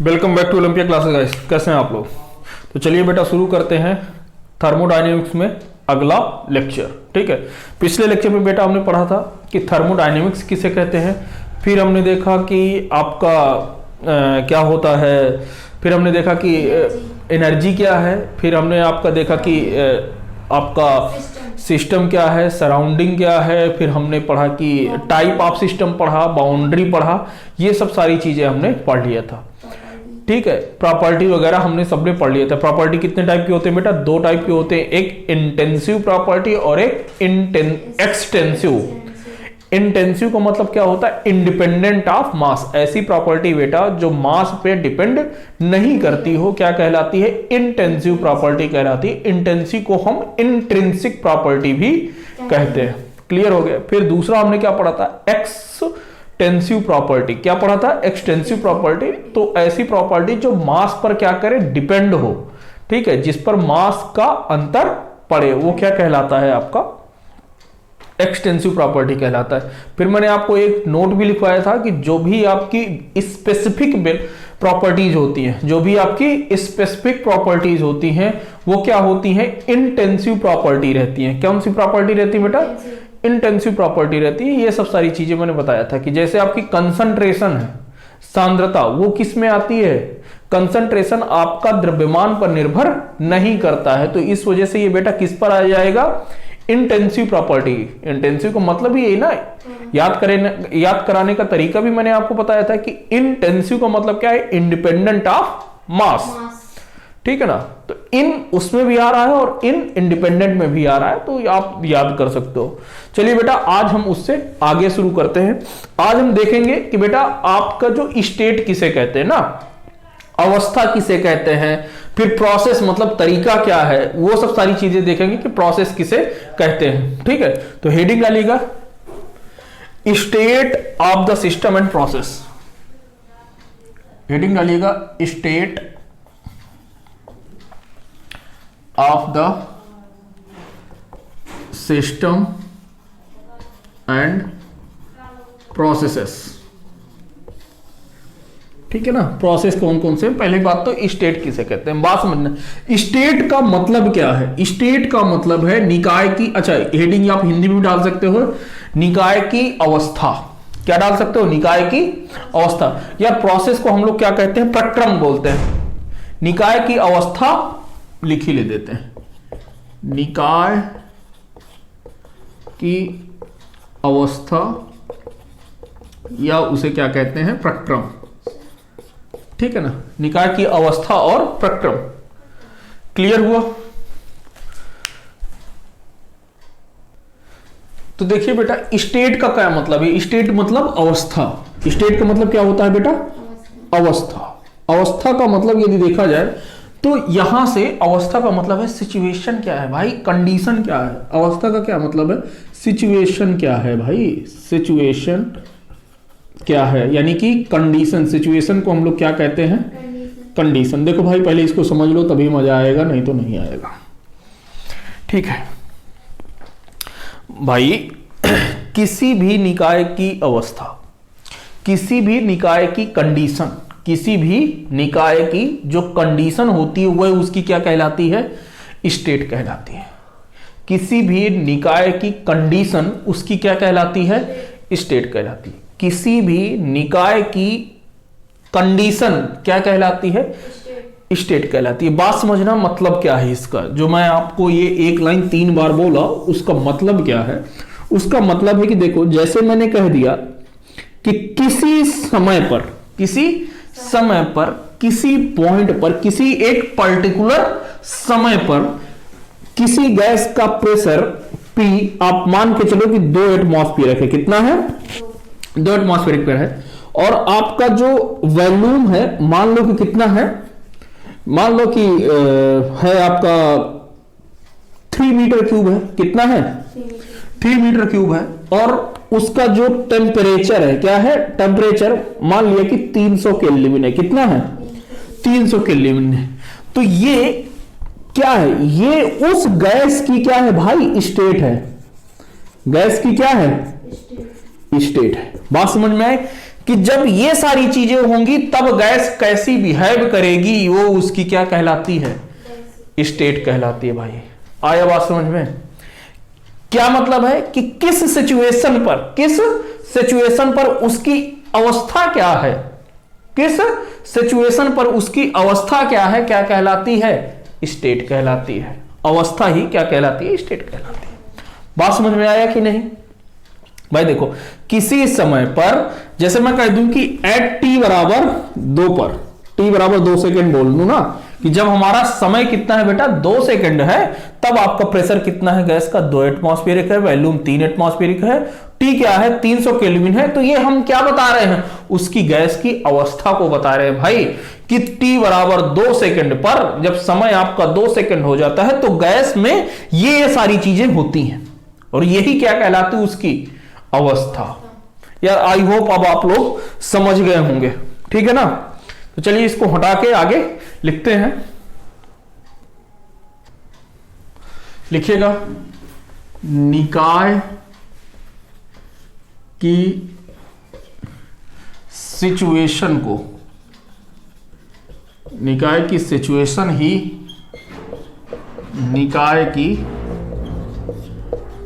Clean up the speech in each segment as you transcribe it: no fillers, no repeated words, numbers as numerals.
Welcome back to Olympia classes guys. कैसे हैं आप लोग? तो चलिए बेटा शुरू करते हैं थर्मोडायनेमिक्स में अगला लेक्चर। ठीक है, पिछले लेक्चर में बेटा हमने पढ़ा था कि थर्मोडायनेमिक्स किसे कहते हैं, फिर हमने देखा कि आपका क्या होता है, फिर हमने देखा कि एनर्जी क्या है, फिर हमने आपका देखा कि आपका सिस्टम क्या है, सराउंडिंग क्या है, फिर हमने पढ़ा कि टाइप ऑफ सिस्टम पढ़ा, बाउंड्री पढ़ा, ये सब सारी चीजें हमने पढ़ लिया था। ठीक है, प्रॉपर्टी वगैरह हमने सबने पढ़ लिया था। प्रॉपर्टी कितने टाइप के होते हैं बेटा? दो टाइप के होते हैं, एक इंटेंसिव प्रॉपर्टी और एक एक्सटेंसिव। इंटेंसिव का मतलब क्या होता है? Independent of mass. ऐसी प्रॉपर्टी बेटा जो मास पे डिपेंड नहीं करती हो, क्या कहलाती है? इंटेंसिव प्रॉपर्टी कहलाती है। इंटेंसिव को हम इंट्रिंसिक प्रॉपर्टी भी कहते हैं। क्लियर हो गया? फिर दूसरा हमने क्या पढ़ा था? Extensive property. क्या पढ़ा था? Extensive property. तो ऐसी प्रॉपर्टी जो मास पर क्या करे? डिपेंड हो। ठीक है, जिस पर मास का अंतर पड़े, वो क्या कहलाता है? आपका एक्सटेंसिव प्रॉपर्टी कहलाता है। फिर मैंने आपको एक नोट भी लिखवाया था कि जो भी आपकी स्पेसिफिक प्रॉपर्टीज होती हैं, जो भी आपकी स्पेसिफिक प्रॉपर्टीज होती हैं, वो क्या होती हैं? इंटेंसिव प्रॉपर्टी रहती हैं। कौन सी प्रॉपर्टी रहती है बेटा? इंटेंसिव प्रॉपर्टी रहती है। ये सब सारी चीजें मैंने बताया था कि जैसे आपकी कंसंट्रेशन है, सांद्रता, वो किस में आती है? कंसंट्रेशन आपका द्रव्यमान पर निर्भर नहीं करता है, तो इस वजह से ये बेटा किस पर आ जाएगा? Intensive property. इंटेंसिव का मतलब ही यही ना, याद कराने का तरीका भी मैंने आपको बताया था कि इंटेंसिव का मतलब क्या है? Independent of mass. ठीक है ना? तो इन उसमें भी आ रहा है और इन इंडिपेंडेंट में भी आ रहा है, तो आप याद कर सकते हो। चलिए बेटा, आज हम उससे आगे शुरू करते हैं। आज हम देखेंगे कि बेटा आपका जो स्टेट किसे कहते हैं ना, अवस्था किसे कहते हैं, फिर प्रोसेस मतलब तरीका क्या है, वो सब सारी चीजें देखेंगे कि प्रोसेस किसे कहते हैं। ठीक है, तो हेडिंग डालिएगा state of the system and process. Heading डालिएगा state of the system and processes. ठीक है ना? प्रोसेस कौन कौन से? पहली बात तो स्टेट किसे कहते हैं, बात समझना। स्टेट का मतलब क्या है? स्टेट का मतलब है निकाय की, अच्छा हेडिंग आप हिंदी में भी डाल सकते हो, निकाय की अवस्था। क्या डाल सकते हो? निकाय की अवस्था। या प्रोसेस को हम लोग क्या कहते हैं? प्रक्रम बोलते हैं। निकाय की अवस्था लिख ही ले देते हैं, निकाय की अवस्था, या उसे क्या कहते हैं? प्रक्रम। ठीक है ना? निकाय की अवस्था और प्रक्रम। क्लियर हुआ? तो देखिए बेटा, स्टेट का क्या मतलब है? स्टेट मतलब अवस्था। स्टेट का मतलब क्या होता है बेटा? अवस्था। अवस्था का मतलब यदि देखा जाए तो यहां से अवस्था का मतलब है सिचुएशन क्या है भाई, कंडीशन क्या है। अवस्था का क्या मतलब है? सिचुएशन क्या है भाई, सिचुएशन क्या है, यानी कि कंडीशन। सिचुएशन को हम लोग क्या कहते हैं? कंडीशन। देखो भाई, पहले इसको समझ लो तभी मजा आएगा, नहीं तो नहीं आएगा। ठीक है भाई, किसी भी निकाय की अवस्था, किसी भी निकाय की कंडीशन, किसी भी निकाय की जो कंडीशन होती है वह उसकी क्या कहलाती है? स्टेट कहलाती है। किसी भी निकाय की कंडीशन उसकी क्या कहलाती है? स्टेट कहलाती है। किसी भी निकाय की कंडीशन क्या कहलाती है? स्टेट कहलाती है। बात समझना, मतलब क्या है इसका? जो मैं आपको ये एक लाइन 3 बार बोला, उसका मतलब क्या है? उसका मतलब है कि देखो, जैसे मैंने कह दिया कि किसी समय पर, किसी समय पर, किसी पॉइंट पर, किसी एक पर्टिकुलर समय पर किसी गैस का प्रेशर P, आप मान के चलो कि 2 एटमॉस्फेयर है। कितना है? 2 एटमॉस्फेरिक प्रेशर है। और आपका जो वॉल्यूम है, मान लो कि कितना है? मान लो कि है आपका 3 मीटर क्यूब है। कितना है? 3 मीटर क्यूब है। और उसका जो टेम्परेचर है, क्या है? टेम्परेचर मान लिया कि 300 केल्विन है। कितना है? 300 केल्विन है। तो ये क्या है? ये उस गैस की क्या है भाई? स्टेट है। गैस की क्या है? स्टेट है। बात समझ में आए? कि जब ये सारी चीजें होंगी तब गैस कैसी बिहेव करेगी, वो उसकी क्या कहलाती है, स्टेट कहलाती है। भाई आया बात समझ में? क्या मतलब है कि किस सिचुएशन पर उसकी अवस्था क्या है, किस सिचुएशन पर उसकी अवस्था क्या है, क्या कहलाती है, स्टेट कहलाती है। अवस्था ही क्या कहलाती है, स्टेट कहलाती है। बात समझ में आया कि नहीं? भाई देखो, किसी समय पर जैसे मैं कह दूं कि एट टी बराबर 2 पर, टी बराबर 2 सेकेंड बोल दूं ना, कि जब हमारा समय कितना है बेटा 2 सेकेंड है, तब आपका प्रेशर कितना है गैस का, 2 एटमॉस्फेरिक है, वॉल्यूम 3 एटमॉस्फेरिक है, टी क्या है 300 केल्विन है। तो ये हम क्या बता रहे हैं, उसकी गैस की अवस्था को बता रहे हैं भाई, कि टी बराबर 2 सेकेंड पर जब समय आपका 2 सेकेंड हो जाता है तो गैस में ये सारी चीजें होती हैं, और यही क्या कहलाती है, उसकी अवस्था। यार आई होप अब आप लोग समझ गए होंगे, ठीक है ना? तो चलिए इसको हटा के आगे लिखते हैं। लिखिएगा, निकाय की सिचुएशन को, निकाय की सिचुएशन ही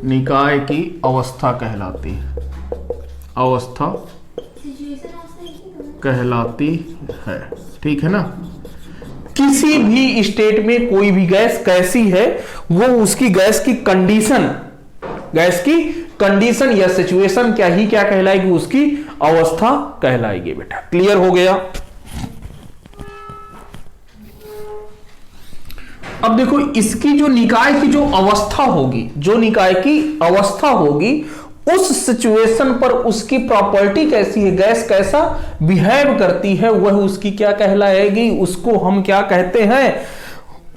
निकाय की अवस्था कहलाती है, अवस्था कहलाती है, ठीक है ना? किसी भी स्टेट में कोई भी गैस कैसी है, वो उसकी गैस की कंडीशन या सिचुएशन क्या कहलाएगी, उसकी अवस्था कहलाएगी। बेटा क्लियर हो गया? अब देखो, इसकी जो निकाय की जो अवस्था होगी, उस सिचुएशन पर उसकी प्रॉपर्टी कैसी है, गैस कैसा बिहेव करती है, वह उसकी क्या कहलाएगी, उसको हम क्या कहते हैं,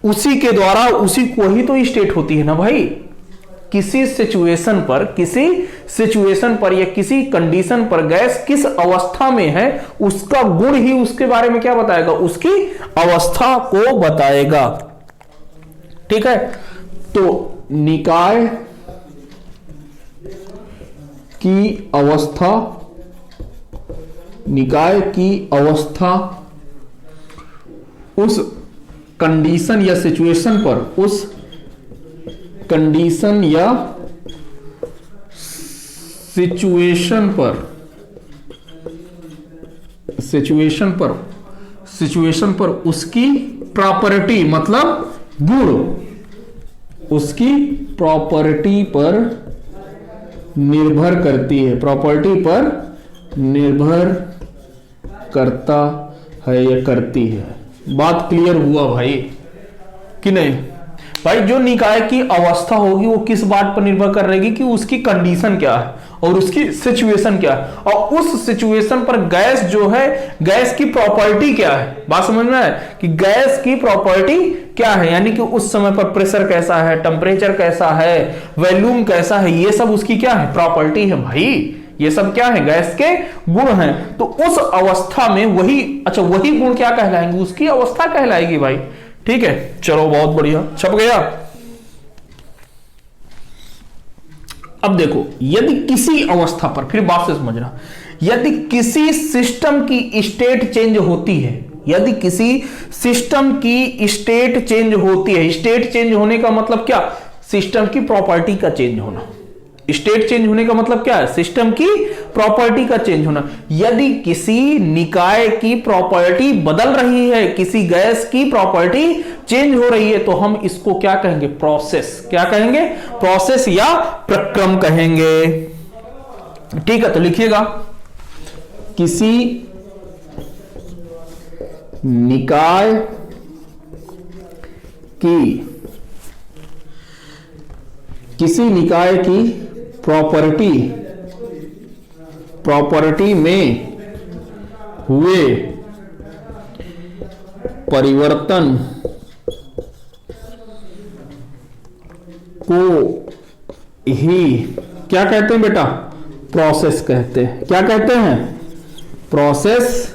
उसी के द्वारा, उसी को ही तो स्टेट होती है ना भाई। किसी सिचुएशन पर या किसी कंडीशन पर गैस किस अवस्था में है, उसका गुण ही उसके बारे में क्या बताएगा, उसकी अवस्था को बताएगा। ठीक है, तो निकाय की अवस्था उस कंडीशन या सिचुएशन पर उसकी प्रॉपर्टी मतलब गुण, उसकी प्रॉपर्टी पर निर्भर करती है, प्रॉपर्टी पर निर्भर करता है या करती है। बात क्लियर हुआ भाई कि नहीं? भाई जो निकाय की अवस्था होगी वो किस बात पर निर्भर कर रहेगी कि उसकी कंडीशन क्या है और उसकी सिचुएशन क्या है, और उस सिचुएशन पर गैस जो है, गैस की प्रॉपर्टी क्या है। बात समझ में है कि गैस की प्रॉपर्टी क्या है, यानी कि उस समय पर प्रेशर कैसा है, टेम्परेचर कैसा है, वॉल्यूम कैसा है, ये सब उसकी क्या है, प्रॉपर्टी है भाई। ये सब क्या है, गैस के गुण हैं। तो उस अवस्था में वही गुण क्या कहलाएंगे, उसकी अवस्था कहलाएगी भाई। ठीक है, चलो बहुत बढ़िया, छप गया। अब देखो, यदि किसी अवस्था पर, फिर बात से समझना, यदि किसी सिस्टम की स्टेट चेंज होती है, यदि किसी सिस्टम की स्टेट चेंज होती है, स्टेट चेंज होने का मतलब क्या, सिस्टम की प्रॉपर्टी का चेंज होना। स्टेट चेंज होने का मतलब क्या है, सिस्टम की प्रॉपर्टी का चेंज होना। यदि किसी निकाय की प्रॉपर्टी बदल रही है, किसी गैस की प्रॉपर्टी चेंज हो रही है, तो हम इसको क्या कहेंगे, प्रोसेस। क्या कहेंगे, प्रोसेस या प्रक्रम कहेंगे। ठीक है, तो लिखिएगा, किसी निकाय की प्रॉपर्टी में हुए परिवर्तन को ही क्या कहते हैं बेटा, प्रोसेस कहते हैं। क्या कहते हैं, प्रोसेस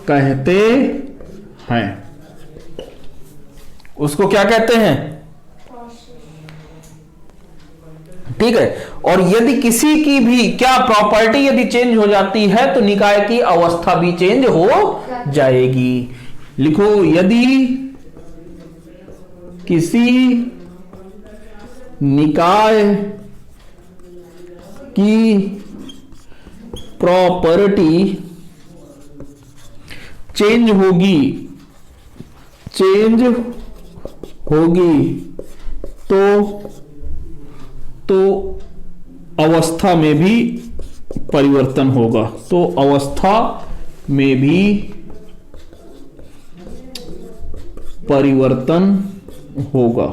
कहते हैं। उसको क्या कहते हैं, ठीक है। और यदि किसी की भी क्या प्रॉपर्टी यदि चेंज हो जाती है तो निकाय की अवस्था भी चेंज हो जाएगी। लिखो, यदि किसी निकाय की प्रॉपर्टी चेंज होगी तो अवस्था में भी परिवर्तन होगा। तो अवस्था में भी परिवर्तन होगा।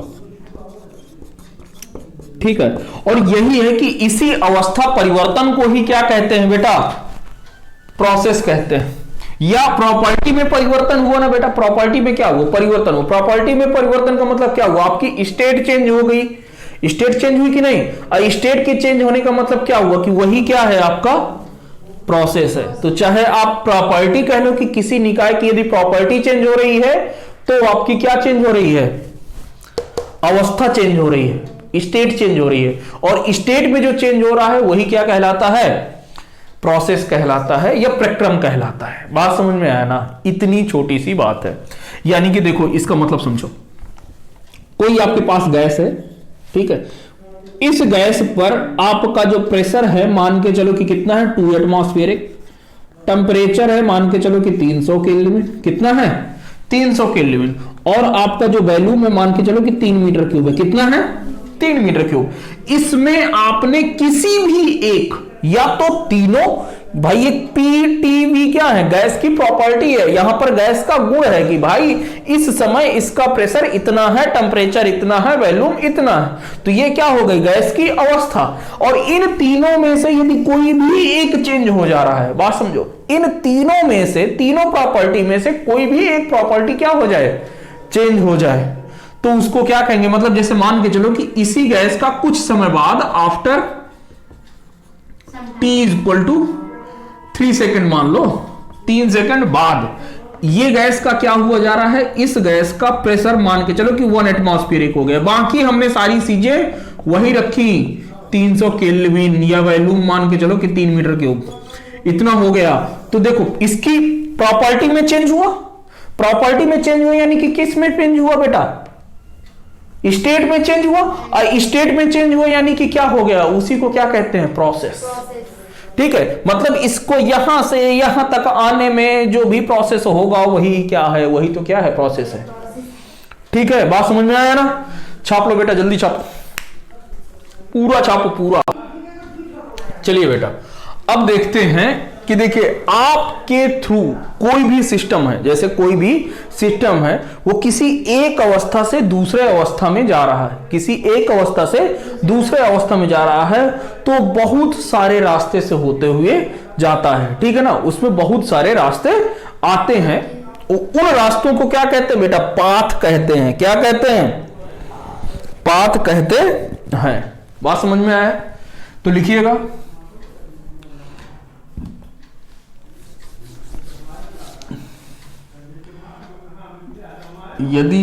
ठीक है, और यही है कि इसी अवस्था परिवर्तन को ही क्या कहते हैं बेटा? प्रोसेस कहते हैं। या प्रॉपर्टी में परिवर्तन हुआ ना बेटा, प्रॉपर्टी में क्या हुआ? परिवर्तन हुआ। प्रॉपर्टी में परिवर्तन का मतलब क्या हुआ? आपकी स्टेट चेंज हो गई। स्टेट चेंज हुई कि नहीं? और स्टेट के चेंज होने का मतलब क्या हुआ? कि वही क्या है? आपका प्रोसेस है। तो चाहे आप प्रॉपर्टी कह लो कि किसी निकाय की यदि प्रॉपर्टी चेंज हो रही है तो आपकी क्या चेंज हो रही है? अवस्था चेंज हो रही है, स्टेट चेंज हो रही है। और स्टेट में जो चेंज हो रहा है वही क्या कहलाता है? प्रोसेस कहलाता है या प्रक्रम कहलाता है। बात समझ में आया ना? इतनी छोटी सी बात है। यानी कि देखो, इसका मतलब समझो, कोई आपके पास गैस है, ठीक है, इस गैस पर आपका जो प्रेशर है मान के चलो कि कितना है? 2 एटमॉस्फेरिक। टेम्परेचर है मान के चलो कि 300 केल्विन। कितना है? 300 केल्विन। और आपका जो वॉल्यूम है मान के चलो कि 3 मीटर क्यूब है। कितना है? 3 मीटर क्यूब। इसमें आपने किसी भी एक या तो तीनों, भाई ये पीटीवी क्या है? गैस की प्रॉपर्टी है। यहां पर गैस का गुण है कि भाई इस समय इसका प्रेशर इतना है, टेम्परेचर इतना है, वॉल्यूम इतना है। तो ये क्या हो गई? गैस की अवस्था। और इन तीनों में से यदि कोई भी एक चेंज हो जा रहा है, बात समझो, इन तीनों में से, तीनों प्रॉपर्टी में से कोई भी एक प्रॉपर्टी क्या हो जाए? चेंज हो जाए, तो उसको क्या कहेंगे? मतलब जैसे मान के चलो कि इसी गैस का कुछ समय बाद, after t equal to 3 second मान लो, 3 सेकेंड बाद ये गैस का क्या हुआ जा रहा है? इस गैस का प्रेशर मान के चलो कि 1 एटमॉस्फेरिक हो गया। बाकी हमने सारी चीजें वही रखी, 300 केल्विन या वॉल्यूम मान के चलो कि 3 मीटर क्यूब, इतना हो गया। तो देखो, इसकी प्रॉपर्टी में चेंज हुआ। प्रॉपर्टी में चेंज हुआ यानी कि किस में चेंज हुआ बेटा? स्टेट में चेंज हुआ। और स्टेट में चेंज हुआ यानी कि क्या हो गया? उसी को क्या कहते हैं? प्रोसेस। ठीक है, मतलब इसको यहां से यहां तक आने में जो भी प्रोसेस होगा वही क्या है? वही तो क्या है? प्रोसेस है। ठीक है, बात समझ में आया ना? छाप लो बेटा, जल्दी छापो, पूरा छापो, पूरा। चलिए बेटा, अब देखते हैं कि देखिए, आपके थ्रू कोई भी सिस्टम है, जैसे कोई भी सिस्टम है, वो किसी एक अवस्था से दूसरे अवस्था में जा रहा है, किसी एक अवस्था से दूसरे अवस्था में जा रहा है, तो बहुत सारे रास्ते से होते हुए जाता है। ठीक है ना? उसमें बहुत सारे रास्ते आते हैं। उन रास्तों को क्या कहते हैं बेटा? पाथ कहते हैं। क्या कहते हैं? पाथ कहते हैं। बात समझ में आया? तो लिखिएगा, यदि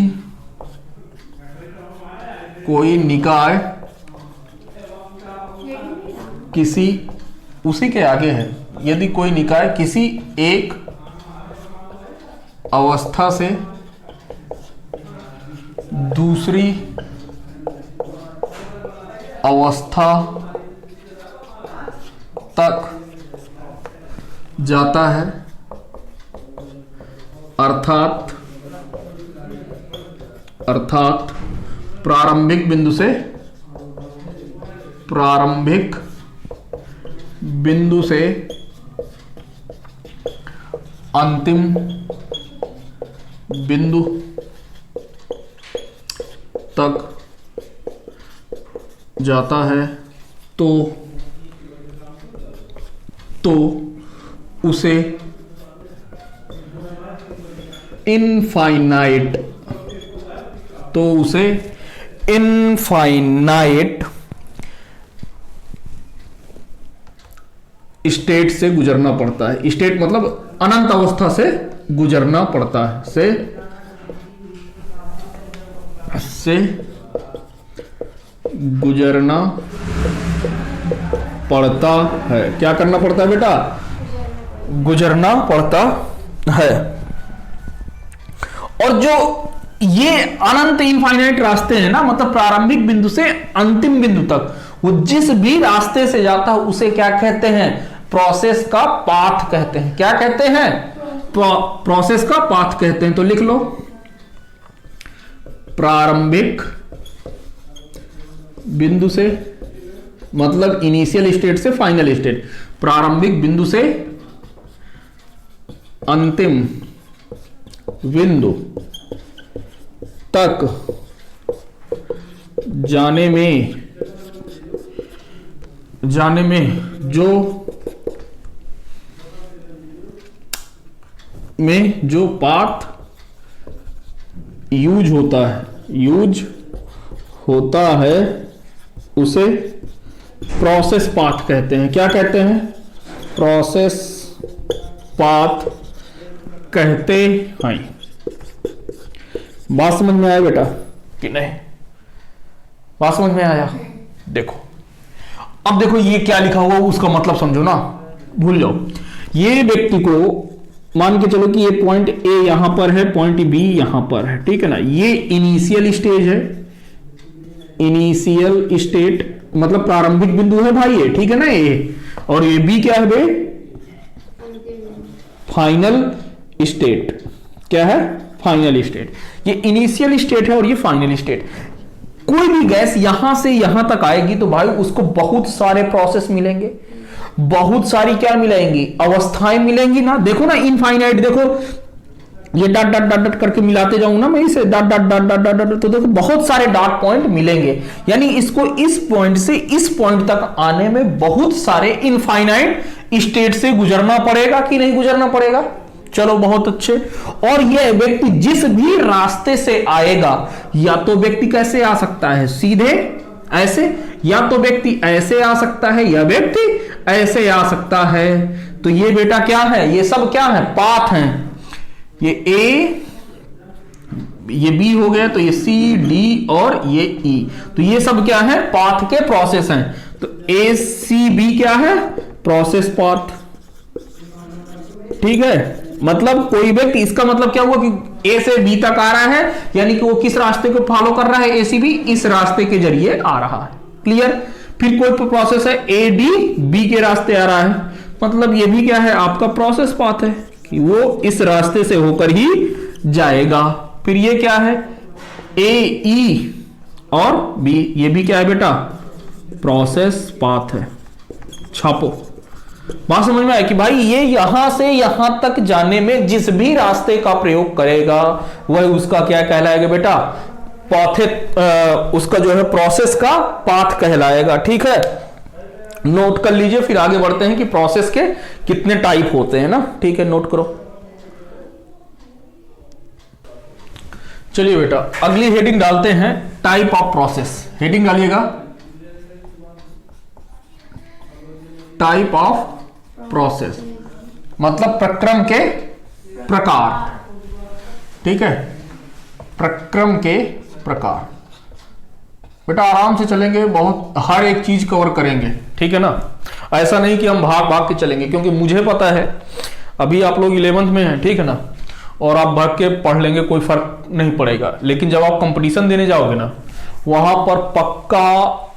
कोई निकाय किसी, उसी के आगे है, यदि कोई निकाय किसी एक अवस्था से दूसरी अवस्था तक जाता है, अर्थात प्रारंभिक बिंदु से अंतिम बिंदु तक जाता है, तो उसे इनफाइनाइट स्टेट से गुजरना पड़ता है। स्टेट मतलब अनंत अवस्था से गुजरना पड़ता है, से गुजरना पड़ता है। क्या करना पड़ता है बेटा? गुजरना पड़ता है। और जो ये अनंत इनफाइनाइट रास्ते हैं ना, मतलब प्रारंभिक बिंदु से अंतिम बिंदु तक, वो जिस भी रास्ते से जाता है उसे क्या कहते हैं? प्रोसेस का पाथ कहते हैं। क्या कहते हैं? प्रोसेस का पाथ कहते हैं। तो लिख लो, प्रारंभिक बिंदु से, मतलब इनिशियल स्टेट से फाइनल स्टेट, प्रारंभिक बिंदु से अंतिम बिंदु तक जाने में जो पाथ यूज होता है उसे प्रोसेस पाथ कहते हैं। क्या कहते हैं? प्रोसेस पाथ कहते हैं। बात समझ में आया बेटा कि नहीं? बात समझ में आया? देखो, अब देखो ये क्या लिखा हुआ उसका मतलब समझो ना, भूल जाओ। ये व्यक्ति को मान के चलो कि ये पॉइंट ए यहां पर है, पॉइंट बी यहां पर है, ठीक है ना। ये इनिशियल स्टेज है, इनिशियल स्टेट मतलब प्रारंभिक बिंदु है भाई ये, ठीक है ना ये। और ये बी क्या है बे? Final state. क्या है? Final state. ये इनिशियल स्टेट है और ये फाइनल स्टेट। कोई भी गैस यहां से यहां तक आएगी तो भाई उसको बहुत सारे प्रोसेस मिलेंगे, बहुत सारी क्या मिलेंगी? अवस्थाएं मिलेंगी ना। देखो ना इनफाइनाइट, देखो ये डॉट डॉट डॉट डॉट करके मिलाते जाऊं ना मैं इसे, dot dot dot dot dot dot, तो देखो बहुत सारे डॉट पॉइंट मिलेंगे। यानी इसको इस पॉइंट से इस पॉइंट तक आने में बहुत सारे इनफाइनाइट स्टेट से गुजरना पड़ेगा कि नहीं गुजरना पड़ेगा? चलो बहुत अच्छे। और यह व्यक्ति जिस भी रास्ते से आएगा, या तो व्यक्ति कैसे आ सकता है? सीधे ऐसे, या तो व्यक्ति ऐसे आ सकता है, या व्यक्ति ऐसे आ सकता है। तो ये बेटा क्या है? ये सब क्या है? पाथ हैं। ये ए, ये बी हो गया, तो ये सी, डी और ये ई, तो ये सब क्या है? पाथ के प्रोसेस हैं। तो ए सी बी क्या है? प्रोसेस पाथ, ठीक है। मतलब कोई व्यक्ति, इसका मतलब क्या हुआ कि ए से बी तक आ रहा है, यानी कि वो किस रास्ते को फॉलो कर रहा है? ए सी बी, इस रास्ते के जरिए आ रहा है। क्लियर? फिर कोई प्रोसेस है ए डी बी के रास्ते आ रहा है, मतलब ये भी क्या है? आपका प्रोसेस पाथ है कि वो इस रास्ते से होकर ही जाएगा। फिर ये क्या है? ए ई और बी, ये भी क्या है बेटा? प्रोसेस पाथ है। छापो। बात समझ में आया कि भाई ये यहां से यहां तक जाने में जिस भी रास्ते का प्रयोग करेगा वह उसका क्या कहलाएगा बेटा? उसका जो है प्रोसेस का पाथ कहलाएगा। ठीक है, नोट कर लीजिए, फिर आगे बढ़ते हैं कि प्रोसेस के कितने टाइप होते हैं ना। ठीक है, नोट करो। चलिए बेटा, अगली हेडिंग डालते हैं, टाइप ऑफ प्रोसेस। हेडिंग डालिएगा, टाइप ऑफ प्रोसेस, मतलब प्रक्रम के प्रकार। ठीक है, प्रक्रम के प्रकार। बेटा आराम से चलेंगे, बहुत हर एक चीज कवर करेंगे। ठीक है ना, ऐसा नहीं कि हम भाग भाग के चलेंगे, क्योंकि मुझे पता है अभी आप लोग 11th में हैं। ठीक है ना, और आप भाग के पढ़ लेंगे कोई फर्क नहीं पड़ेगा, लेकिन जब आप कंपटीशन देने जाओगे ना, वहां पर पक्का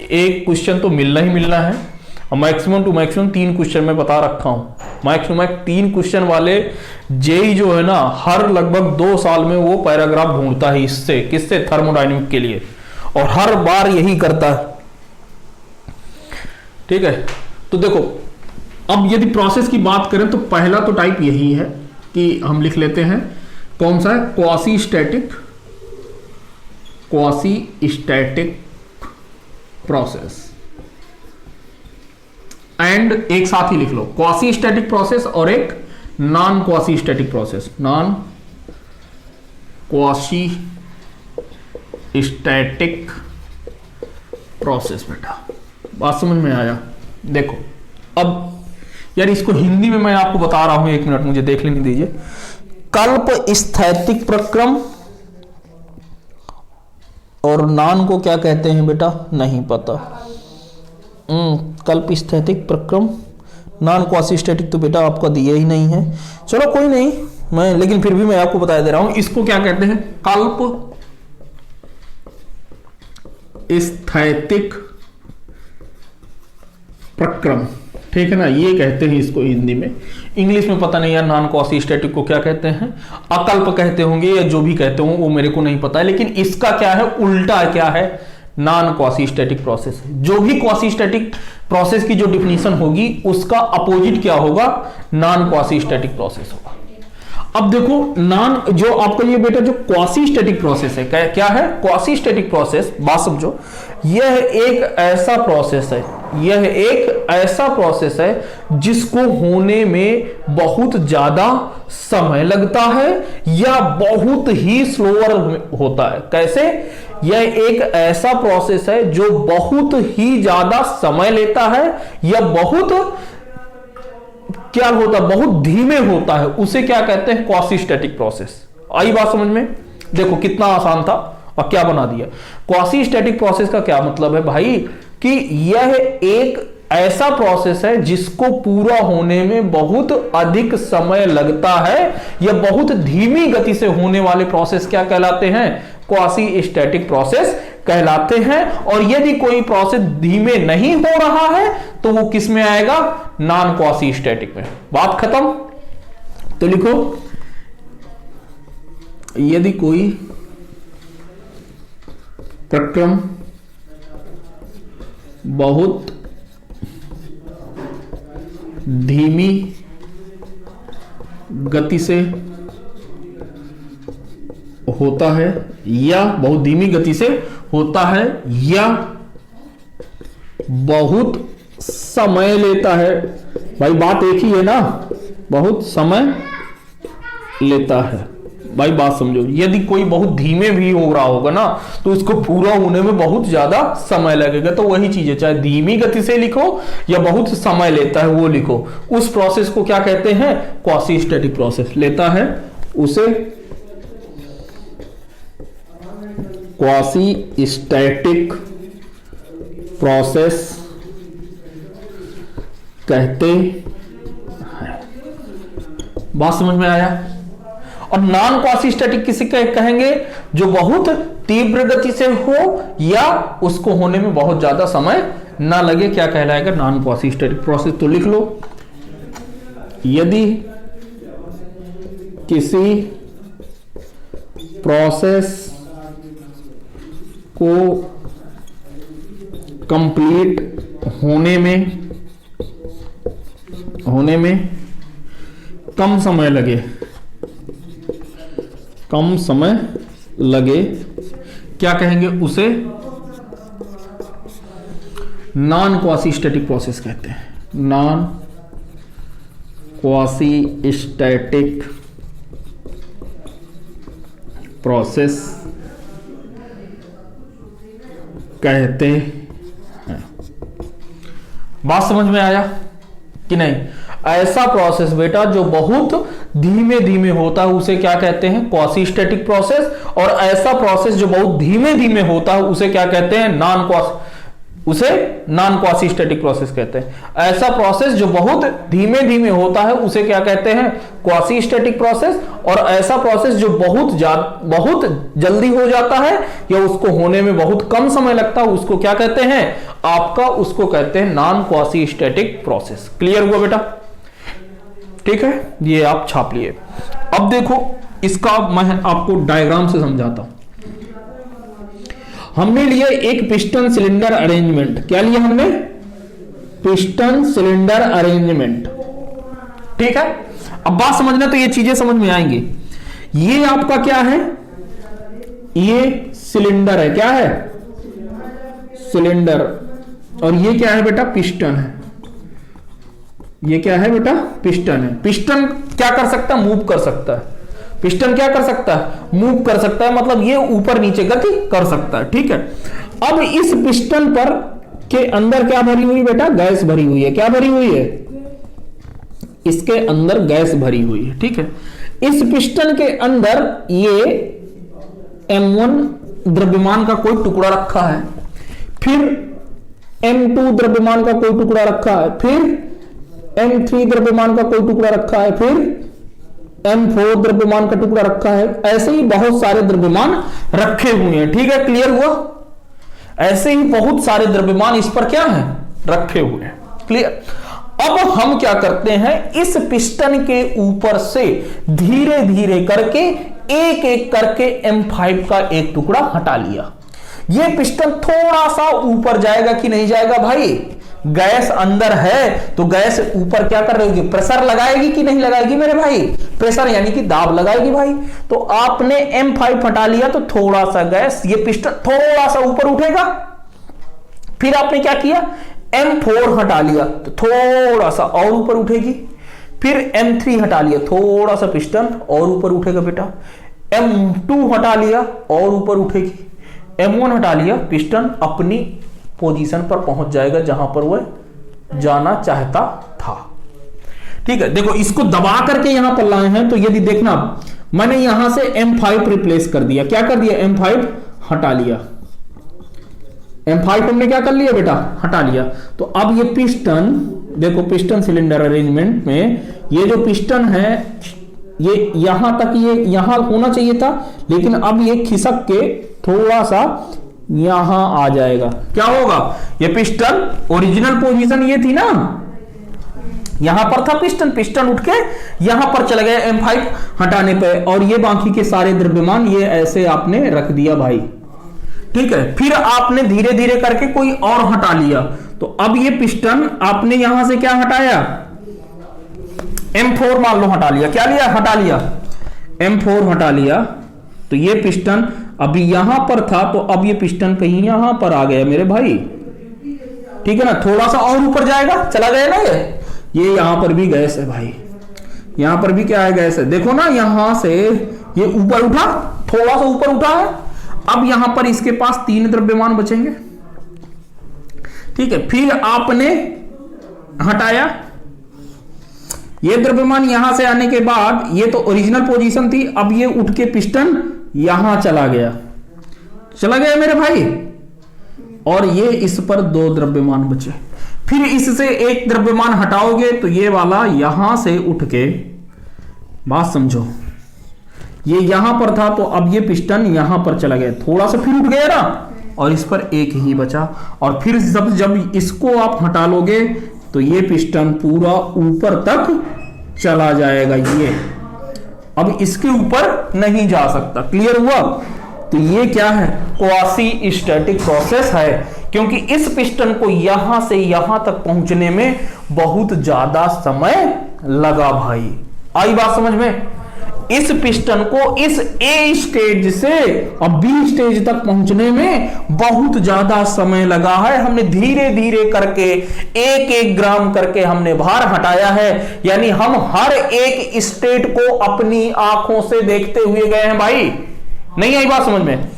एक क्वेश्चन तो मिलना ही मिलना है। मैक्सिमम टू मैक्सिमम 3 क्वेश्चन मैं बता रखा हूं। मैक्सिमम 3 क्वेश्चन वाले जेई जो है ना, हर लगभग 2 साल में वो पैराग्राफ ढूंढता है। इससे किससे? थर्मोडायनेमिक के लिए, और हर बार यही करता है। ठीक है, तो देखो अब यदि प्रोसेस की बात करें तो पहला तो टाइप यही है कि हम लिख लेते हैं, कौन सा है? Quasi static process. एंड एक साथ ही लिख लो, क्वासी स्टैटिक प्रोसेस और एक non quasi static process. Non quasi static process. बेटा बात समझ में आया? देखो अब यार इसको हिंदी में मैं आपको बता रहा हूं, 1 मिनट मुझे देख लेने दीजिए। कल्प स्थैतिक प्रक्रम और नॉन को क्या कहते हैं बेटा? नहीं पता। कल्पस्थैतिक प्रक्रम, नॉन क्वासीस्टैटिक तो बेटा आपका दिया ही नहीं है। चलो कोई नहीं, मैं लेकिन फिर भी मैं आपको बता दे रहा हूं, इसको क्या कहते हैं, कल्प स्थैतिक प्रक्रम, ठीक है ना, ये कहते हैं इसको हिंदी में। इंग्लिश में पता नहीं यार नॉन क्वासीस्टैटिक को क्या कहते हैं, अकल्प कहते होंगे या जो भी कहते हो वो मेरे को नहीं पता है, लेकिन इसका क्या है, उल्टा क्या है, नॉन क्वासीस्टैटिक प्रोसेस। जो भी क्वासीस्टैटिक प्रोसेस की जो डिफिनीशन होगी उसका अपोजिट क्या होगा, नॉन क्वासीस्टैटिक प्रोसेस होगा। अब देखो नॉन, जो आपका ये बेटा जो क्वासीस्टैटिक प्रोसेस है, क्या है, क्वासीस्टैटिक प्रोसेस, बात समझो, यह एक ऐसा प्रोसेस है, यह एक ऐसा प्रोसेस है जिसको होने में बहुत ज्यादा समय लगता है या बहुत ही स्लोअर होता है। कैसे, यह एक ऐसा प्रोसेस है जो बहुत ही ज्यादा समय लेता है या बहुत क्या होता है, बहुत धीमे होता है, उसे क्या कहते हैं, क्वासीस्टैटिक प्रोसेस। आई बात समझ में, देखो कितना आसान था और क्या बना दिया। क्वासीस्टैटिक प्रोसेस का क्या मतलब है भाई, कि यह एक ऐसा प्रोसेस है जिसको पूरा होने में बहुत अधिक समय लगता है या बहुत धीमी गति से होने वाले प्रोसेस क्या कहलाते हैं, क्वासीस्टैटिक प्रोसेस कहलाते हैं। और यदि कोई प्रोसेस धीमे नहीं हो रहा है तो वो किस में आएगा, नॉन क्वासीस्टैटिक में। बात खत्म। तो लिखो, यदि कोई प्रक्रम बहुत धीमी गति से होता है या बहुत धीमी गति से होता है या बहुत समय लेता है, भाई बात एक ही है ना, बहुत समय लेता है, भाई बात समझो। यदि कोई बहुत धीमे भी हो रहा होगा ना तो उसको पूरा होने में बहुत ज्यादा समय लगेगा। तो वही चीज है, चाहे धीमी गति से लिखो या बहुत समय लेता है वो लिखो, उस प्रोसेस को क्या कहते हैं, क्वासीस्टैटिक प्रोसेस। लेता है उसे क्वासीस्टैटिक प्रोसेस कहते हैं। बात समझ में आया। और नॉन क्वासीस्टैटिक किसे कहेंगे, जो बहुत तीव्र गति से हो या उसको होने में बहुत ज्यादा समय ना लगे, क्या कहलाएगा, नॉन क्वासीस्टैटिक प्रोसेस। तो लिख लो, यदि किसी प्रोसेस को कंप्लीट होने में कम समय लगे, क्या कहेंगे, उसे नॉन क्वासीस्टैटिक प्रोसेस कहते हैं। नॉन क्वासीस्टैटिक प्रोसेस कहते हैं। बात समझ में आया कि नहीं। ऐसा प्रोसेस बेटा जो बहुत धीमे धीमे होता है उसे क्या कहते हैं, क्वासीस्टैटिक प्रोसेस। और ऐसा प्रोसेस जो बहुत धीमे धीमे होता है उसे क्या कहते हैं, नॉन क्वासीस्टैटिक प्रोसेस कहते हैं। ऐसा प्रोसेस जो बहुत धीमे धीमे होता है उसे क्या कहते हैं, क्वासीस्टैटिक प्रोसेस। और ऐसा प्रोसेस जो बहुत जल्दी हो जाता है या उसको होने में बहुत कम समय लगता है उसको क्या कहते हैं, उसको कहते हैं नॉन क्वासीस्टैटिक प्रोसेस। क्लियर हुआ बेटा, ठीक है, ये आप छाप लिए। अब देखो इसका मैं आपको डायग्राम से समझाता हूं। हमने लिया एक पिस्टन सिलेंडर अरेंजमेंट। क्या लिया हमने, पिस्टन सिलेंडर अरेंजमेंट, ठीक है। अब बात समझना, तो ये चीजें समझ में आएंगी। ये आपका क्या है, ये सिलेंडर है, क्या है, सिलेंडर। और ये क्या है बेटा, पिस्टन है। ये क्या है बेटा, पिस्टन है। पिस्टन क्या कर सकता है, मूव कर सकता है। पिस्टन क्या कर सकता है, मूव कर सकता है, मतलब ये ऊपर नीचे गति कर सकता है, ठीक है। अब इस पिस्टन पर के अंदर क्या भरी हुई बेटा, गैस भरी हुई है। क्या भरी हुई है, इसके अंदर गैस भरी हुई है, ठीक है। इस पिस्टन के अंदर ये M1 द्रव्यमान का कोई टुकड़ा रखा है, फिर M2 द्रव्यमान का कोई टुकड़ा रखा है, फिर M3 द्रव्यमान का कोई टुकड़ा रखा है, फिर M4 द्रव्यमान का टुकड़ा रखा है। ऐसे ही बहुत सारे द्रव्यमान रखे हुए हैं। ठीक है, क्लियर हुआ? ऐसे ही बहुत सारे द्रव्यमान इस पर क्या है, रखे हुए हैं। क्लियर? अब हम क्या करते हैं, इस पिस्टन के ऊपर से धीरे धीरे करके एक एक करके M5 का एक टुकड़ा हटा लिया। यह पिस्टन थोड़ा सा ऊपर जाएगा कि नहीं जाएगा भाई? गैस अंदर है तो गैस ऊपर क्या कर रही होगी, प्रेशर लगाएगी कि नहीं लगाएगी मेरे भाई? प्रेशर यानी कि दाब लगाएगी भाई। तो आपने M5 हटा लिया तो थोड़ा सा गैस, ये पिस्टन थोड़ा सा ऊपर उठेगा। फिर आपने क्या किया, M4 हटा लिया तो थोड़ा सा और ऊपर उठेगी। फिर M3 हटा लिया, थोड़ा सा पिस्टन और ऊपर उठेगा बेटा। M2 हटा लिया और ऊपर उठेगी। M1 हटा लिया, पिस्टन अपनी पोजीशन पर पहुंच जाएगा जहां पर वह जाना चाहता था। ठीक है, देखो इसको दबा करके यहां पर लाए हैं, तो यदि देखना मैंने यहां से M5 रिप्लेस कर दिया, क्या कर दिया, M5 हटा लिया। M5 हमने क्या कर लिया बेटा, हटा लिया। तो अब ये पिस्टन, देखो पिस्टन सिलेंडर अरेंजमेंट में ये जो पिस्टन है ये यहां तक, ये यहां होना चाहिए था, लेकिन अब ये खिसक के थोड़ा सा यहां आ जाएगा। क्या होगा, ये पिस्टन ओरिजिनल पोजीशन ये थी ना, यहां पर था पिस्टन, पिस्टन उठ के यहां पर चला गया M5 हटाने पे, और ये बाकी के सारे द्रव्यमान ये ऐसे आपने रख दिया भाई। ठीक है, फिर आपने धीरे धीरे करके कोई और हटा लिया। तो अब ये पिस्टन आपने यहां से क्या हटाया, M4 मान लो हटा लिया। क्या लिया, हटा लिया, M4 हटा लिया। तो ये पिस्टन अभी यहां पर था, तो अब ये पिस्टन कहीं यहां पर आ गया मेरे भाई। ठीक है ना, थोड़ा सा और ऊपर जाएगा, चला गया ना ये यहां पर भी गैस है भाई, यहां पर भी क्या है, गैस है। देखो ना, यहां से ये ऊपर उठा, थोड़ा सा ऊपर उठा है। अब यहां पर इसके पास 3 द्रव्यमान बचेंगे। ठीक है, फिर आपने हटाया ये द्रव्यमान। यहां से आने के बाद ये तो ओरिजिनल पोजीशन थी, अब ये उठ के पिस्टन यहां चला गया, चला गया मेरे भाई। और ये इस पर 2 द्रव्यमान बचे। फिर इससे एक द्रव्यमान हटाओगे तो ये वाला यहां से उठ के, बात समझो, ये यहां पर था तो अब ये पिस्टन यहां पर चला गया, थोड़ा सा फिर उठ गया ना, और इस पर एक ही बचा। और फिर जब इसको आप हटा लोगे तो ये पिस्टन पूरा ऊपर तक चला जाएगा, ये अब इसके ऊपर नहीं जा सकता। क्लियर हुआ? तो ये क्या है, क्वासी स्टैटिक प्रोसेस है, क्योंकि इस पिस्टन को यहां से यहां तक पहुंचने में बहुत ज्यादा समय लगा भाई। आई बात समझ में? इस पिस्टन को इस ए स्टेज से अब बी स्टेज तक पहुंचने में बहुत ज्यादा समय लगा है। हमने धीरे धीरे करके 1-1 ग्राम करके हमने भार हटाया है, यानी हम हर एक स्टेट को अपनी आंखों से देखते हुए गए हैं भाई। नहीं आई बात समझ में?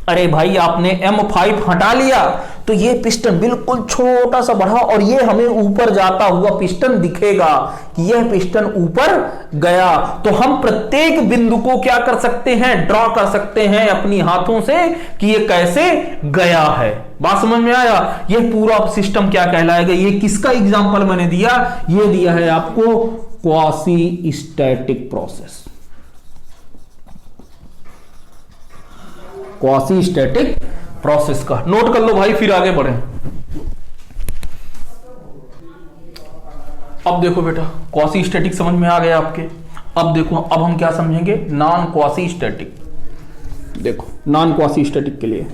अरे भाई आपने M5 हटा लिया तो ये पिस्टन बिल्कुल छोटा सा बढ़ा, और ये हमें ऊपर जाता हुआ पिस्टन दिखेगा कि यह पिस्टन ऊपर गया। तो हम प्रत्येक बिंदु को क्या कर सकते हैं, ड्रॉ कर सकते हैं अपनी हाथों से कि ये कैसे गया है। बात समझ में आया? यह पूरा सिस्टम क्या कहलाएगा, ये किसका एग्जांपल मैंने दिया, ये दिया है आपको quasi static process, quasi static process का। नोट कर लो भाई, फिर आगे बढ़े। अब देखो बेटा, क्वासी स्टैटिक समझ में आ गया आपके। अब देखो, अब हम क्या समझेंगे, नॉन क्वासी स्टैटिक। देखो नॉन क्वासी स्टैटिक के लिए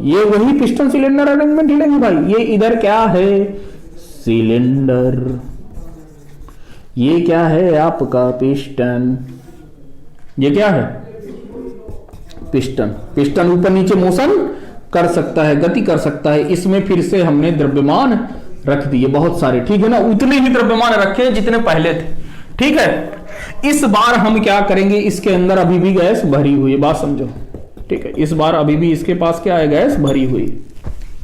ये वही पिस्टन सिलेंडर अरेंजमेंट ही लेंगे भाई। ये इधर क्या है, सिलेंडर, ये क्या है आपका पिस्टन, ये क्या है पिस्टन। पिस्टन ऊपर नीचे मोशन कर सकता है, गति कर सकता है। इसमें फिर से हमने द्रव्यमान रख दिए बहुत सारे, ठीक है ना, उतने ही द्रव्यमान रखे जितने पहले थे। ठीक है, इस बार हम क्या करेंगे, इसके अंदर अभी भी गैस भरी हुई है, बात समझो। ठीक है, इस बार अभी भी इसके पास क्या है, गैस भरी हुई।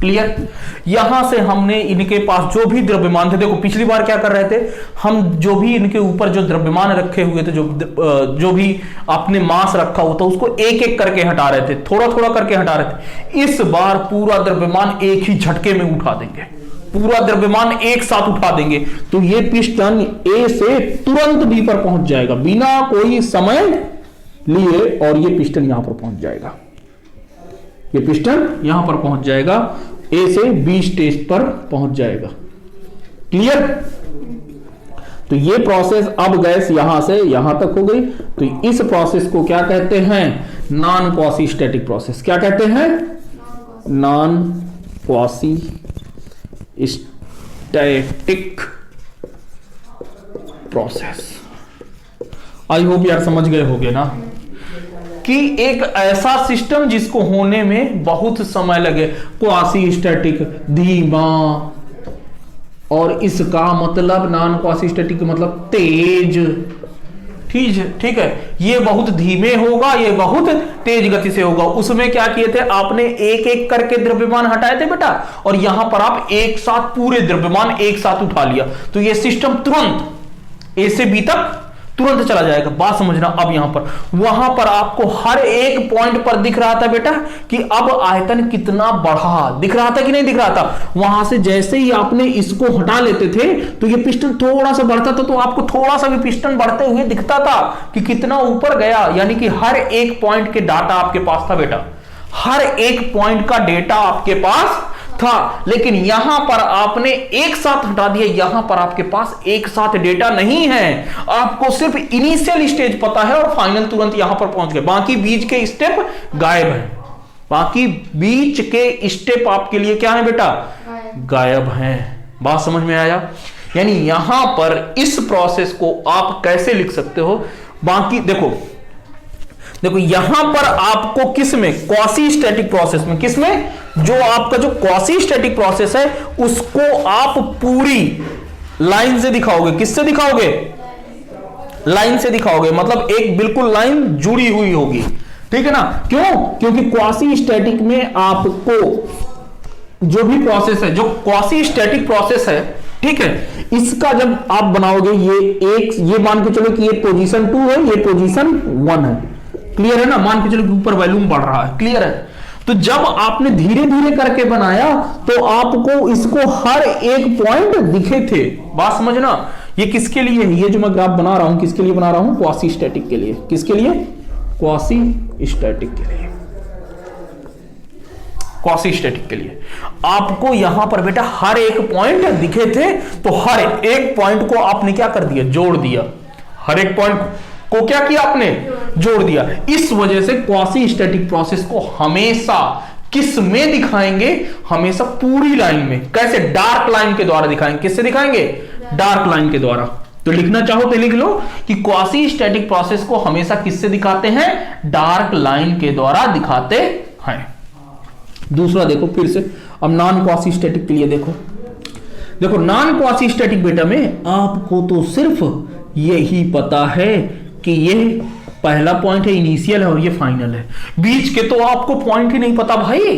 क्लियर। यहां से हमने इनके पास जो भी द्रव्यमान थे, देखो पिछली बार क्या कर रहे थे हम, जो भी इनके ऊपर जो द्रव्यमान रखे हुए थे, जो भी आपने मास रखा हुआ था उसको एक एक करके हटा रहे थे, थोड़ा थोड़ा करके हटा रहे थे। इस बार पूरा द्रव्यमान एक ही झटके में उठा देंगे, पूरा द्रव्यमान एक साथ उठा देंगे, तो ये पिस्टन ए से तुरंत बी पर पहुंच जाएगा बिना कोई समय लिए, और ये पिस्टन यहां पर पहुंच जाएगा, ये पिस्टन यहां पर पहुंच जाएगा, ए से बी स्टेज पर पहुंच जाएगा। क्लियर। तो ये प्रोसेस, अब गैस यहां से यहां तक हो गई, तो इस प्रोसेस को क्या कहते हैं, नॉन क्वासी स्टैटिक प्रोसेस। क्या कहते हैं, non quasi static process. I hope यार समझ गए होगे ना, कि एक ऐसा सिस्टम जिसको होने में बहुत समय लगे, क्वासी स्टैटिक धीमा, और इसका मतलब नॉन क्वासी स्टैटिक मतलब तेज। ठीक है, ये बहुत धीमे होगा, ये बहुत तेज गति से होगा। उसमें क्या किए थे आपने, एक एक करके द्रव्यमान हटाए थे बेटा, और यहां पर आप एक साथ पूरे द्रव्यमान एक साथ उठा लिया, तो ये सिस्टम तुरंत ए से बी तक तुरंत चला जाएगा। बात समझना। अब यहां पर, वहां पर आपको हर एक पॉइंट पर दिख रहा था बेटा कि अब आयतन कितना बढ़ा, दिख रहा था कि नहीं दिख रहा था। वहां से जैसे ही आपने इसको हटा लेते थे तो ये पिस्टन थोड़ा सा बढ़ता था, तो आपको थोड़ा सा भी पिस्टन बढ़ते हुए दिखता था कि कितना ऊपर गया, यानी कि हर एक पॉइंट के डाटा आपके पास था बेटा, हर एक पॉइंट का डेटा आपके पास था। लेकिन यहां पर आपने एक साथ हटा दिया, यहां पर आपके पास एक साथ डेटा नहीं है, आपको सिर्फ इनिशियल स्टेज पता है और फाइनल तुरंत यहां पर पहुंच गए, बाकी बीच के स्टेप गायब है, बाकी बीच के स्टेप आपके लिए क्या है बेटा, गायब है। बात समझ में आया। यानी यहां पर इस प्रोसेस को आप कैसे लिख सकते हो, बाकी देखो यहां पर आपको किसमें, क्वासी स्टैटिक प्रोसेस में, किसमें, जो आपका जो क्वासी स्टैटिक प्रोसेस है उसको आप पूरी लाइन से दिखाओगे। किससे दिखाओगे, लाइन से दिखाओगे, मतलब एक बिल्कुल लाइन जुड़ी हुई होगी, ठीक है ना। क्यों, क्योंकि क्वासी स्टैटिक में आपको जो भी प्रोसेस है, जो क्वासी स्टैटिक प्रोसेस है, ठीक है, इसका जब आप बनाओगे, ये मान के चलो कि ये पोजीशन 2 है, ये पोजीशन 1 है, क्लियर है ना, मान के चलो कि ऊपर वॉल्यूम बढ़ रहा है, क्लियर है। तो जब आपने धीरे धीरे करके बनाया तो आपको इसको हर एक पॉइंट दिखे थे। बात समझना। ये किसके लिए है, ये जो मैं ग्राफ बना रहा हूं किसके लिए बना रहा हूं, क्वासी स्टैटिक के लिए। किसके लिए, क्वासी स्टैटिक के लिए, क्वासी स्टैटिक के लिए। आपको यहां पर बेटा हर एक पॉइंट दिखे थे, तो हर एक पॉइंट को आपने क्या कर दिया, जोड़ दिया, हर एक पॉइंट को क्या किया आपने, जोड़ दिया। इस वजह से क्वासी स्टैटिक प्रोसेस को हमेशा किस में दिखाएंगे, हमेशा पूरी लाइन में। कैसे, डार्क लाइन के द्वारा दिखाएंगे। किससे दिखाएंगे, डार्क लाइन के द्वारा। तो लिखना चाहो तो लिख लो कि क्वासी स्टैटिक प्रोसेस को हमेशा किससे दिखाते हैं, डार्क लाइन के द्वारा दिखाते हैं। दूसरा देखो फिर से, अब नॉन क्वासी स्टैटिक के लिए देखो नॉन क्वासी स्टैटिक बेटा में आपको तो सिर्फ यही पता है कि ये पहला पॉइंट है, इनिशियल है, और ये फाइनल है। बीच के तो आपको पॉइंट ही नहीं पता भाई,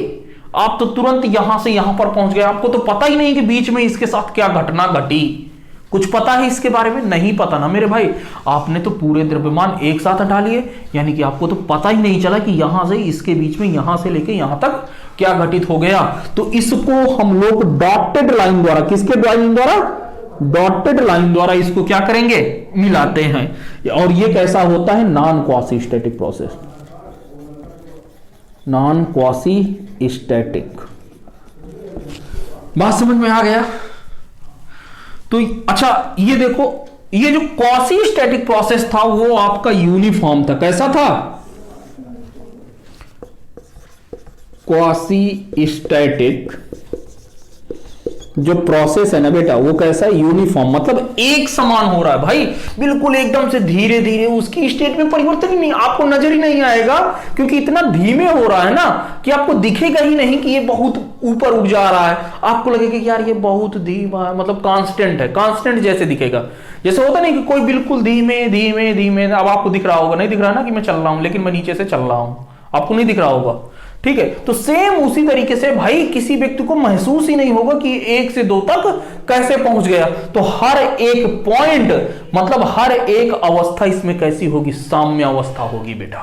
आप तो तुरंत यहां से यहां पर पहुंच गए, आपको तो पता ही नहीं कि बीच में इसके साथ क्या घटना घटी। कुछ पता है इसके बारे में, नहीं पता ना मेरे भाई। आपने तो पूरे द्रव्यमान एक साथ हटा लिए, यानी कि आपको तो पता ही नहीं चला कि यहां से इसके बीच में, यहां से लेके यहां तक क्या घटित हो गया। तो इसको हम लोग डॉटेड लाइन द्वारा, किसके लाइन द्वारा, डॉटेड लाइन द्वारा इसको क्या करेंगे, मिलाते हैं। और ये कैसा होता है, non quasi static process, non quasi static. बात समझ में आ गया। तो अच्छा ये देखो, ये जो क्वासी स्टैटिक प्रोसेस था वो आपका यूनिफॉर्म था। कैसा था, क्वासी स्टैटिक जो प्रोसेस है ना बेटा, वो कैसा है, यूनिफॉर्म, मतलब एक समान हो रहा है भाई, बिल्कुल एकदम से धीरे धीरे, उसकी स्टेट में परिवर्तन ही नहीं, आपको नजर ही नहीं आएगा, क्योंकि इतना धीमे हो रहा है ना कि आपको दिखेगा ही नहीं कि ये बहुत ऊपर उठ जा रहा है। आपको लगेगा कि यार ये बहुत धीमा है, मतलब कांस्टेंट है, कांस्टेंट जैसे दिखेगा। जैसे होता नहीं कि कोई बिल्कुल धीमे धीमे धीमे, अब आपको दिख रहा होगा, नहीं दिख रहा ना कि मैं चल रहा हूं, लेकिन मैं नीचे से चल रहा हूं, आपको नहीं दिख रहा होगा। ठीक है। तो सेम उसी तरीके से भाई किसी व्यक्ति को महसूस ही नहीं होगा कि 1 से 2 तक कैसे पहुंच गया। तो हर एक पॉइंट मतलब हर एक अवस्था इसमें कैसी होगी, साम्य अवस्था होगी बेटा।